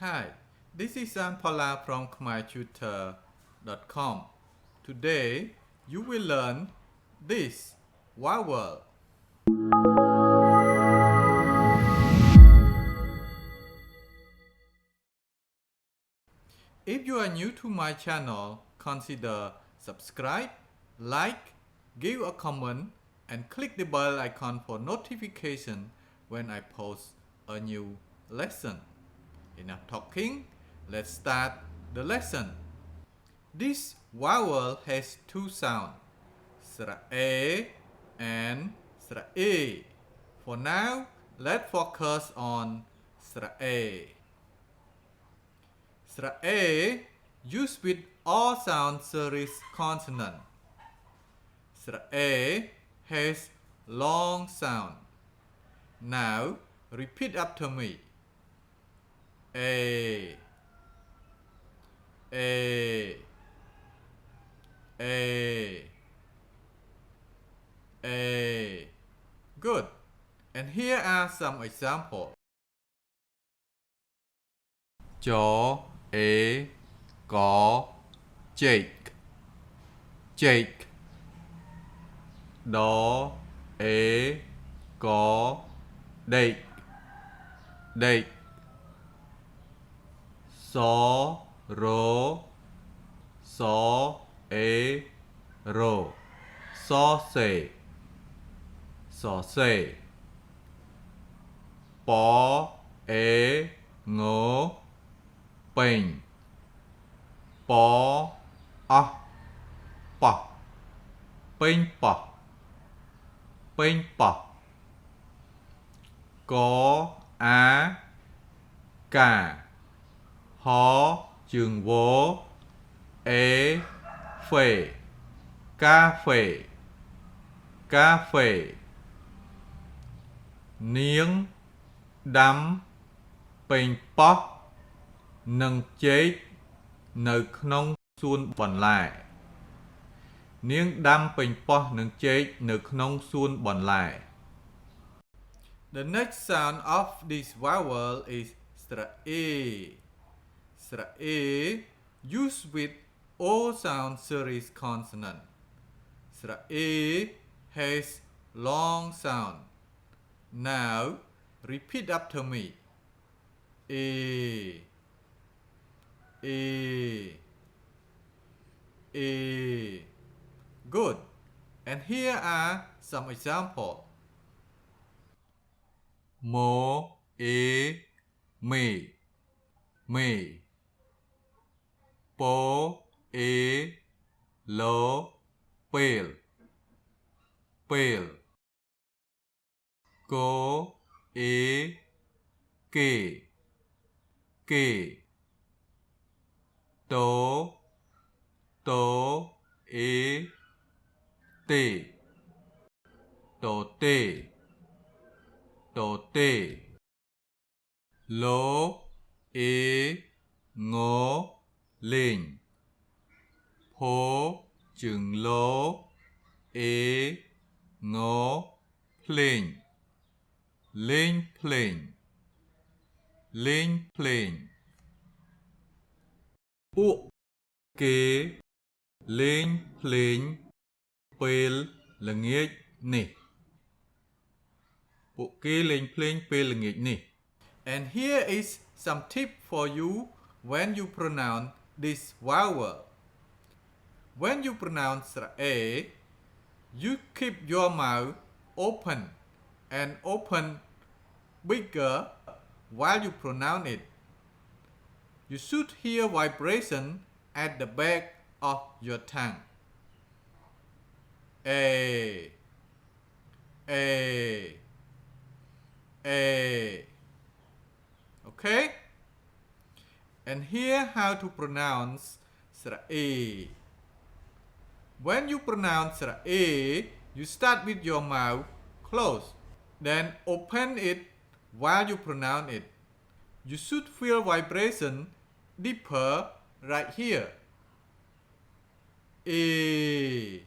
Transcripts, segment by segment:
Hi, this is Phalla from khmertutor.com. Today, you will learn this vowel. If you are new to my channel, consider subscribe, like, give a comment, and click the bell icon for notification when I post a new lesson. Enough talking, let's start the lesson. This vowel has two sounds, sra-a and sra-e. For now, let's focus on sra-a. Sra-a used with all sound series consonant. Sra-a has long sound. Now, repeat after me. A, A, A, A. Good. And here are some examples. Chó, ế, có, Jake, Jake. Đó, ế, có, date, date. Xó, rố, xó, ế, rô, xó xê, xó xê. Bó, ế, ngố, bình. Bó, bọc, bình bọc, bình bọc. Có, á, cả. Hó, trường vô, ế, phê, cà phê, cà phê. Niếng, đắm, bình bó, nâng chết, nơi không xuôn bòn lại. Niếng đắm bình bó nâng chết, nơi không xuôn bòn lại. The next sound of this vowel is sra-e. Sra-e used with all sound series consonant. Sra-e has long sound. Now, repeat after me. E, E, E. Good. And here are some examples. Mô, ế, mì, mì. Bố, ế, lố, pèl, pèl. Cố, ế, kê, kê. Tố, tố, ế, tê, tổ tê, tổ tê. Lố, ế, ngố, lên. Hố, chừng lố, ế, ngố, lên. Lên plane, lên plane. Ụ, kế, lên plane, pel là nghịch nè. Ụ kế lên plane, pel là nghịch nè. And here is some tip for you when you pronounce this vowel. When you pronounce a, you keep your mouth open and open bigger while you pronounce it. You should hear vibration at the back of your tongue. A, A, A. Okay? And here how to pronounce sra-e. When you pronounce sra-e, you start with your mouth closed. Then open it while you pronounce it. You should feel vibration deeper right here. A,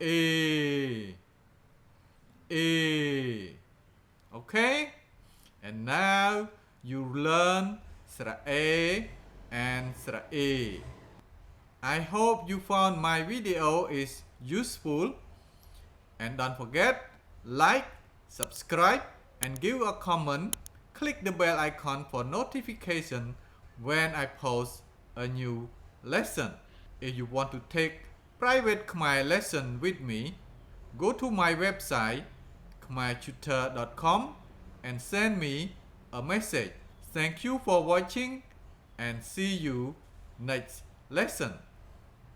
A, A. Okay? And now you learn Sera A and Sera A. I hope you found my video is useful, and don't forget, like, subscribe, and give a comment. Click the bell icon for notification when I post a new lesson. If you want to take private Khmer lesson with me, go to my website khmertutor.com and send me a message. Thank you for watching and see you next lesson.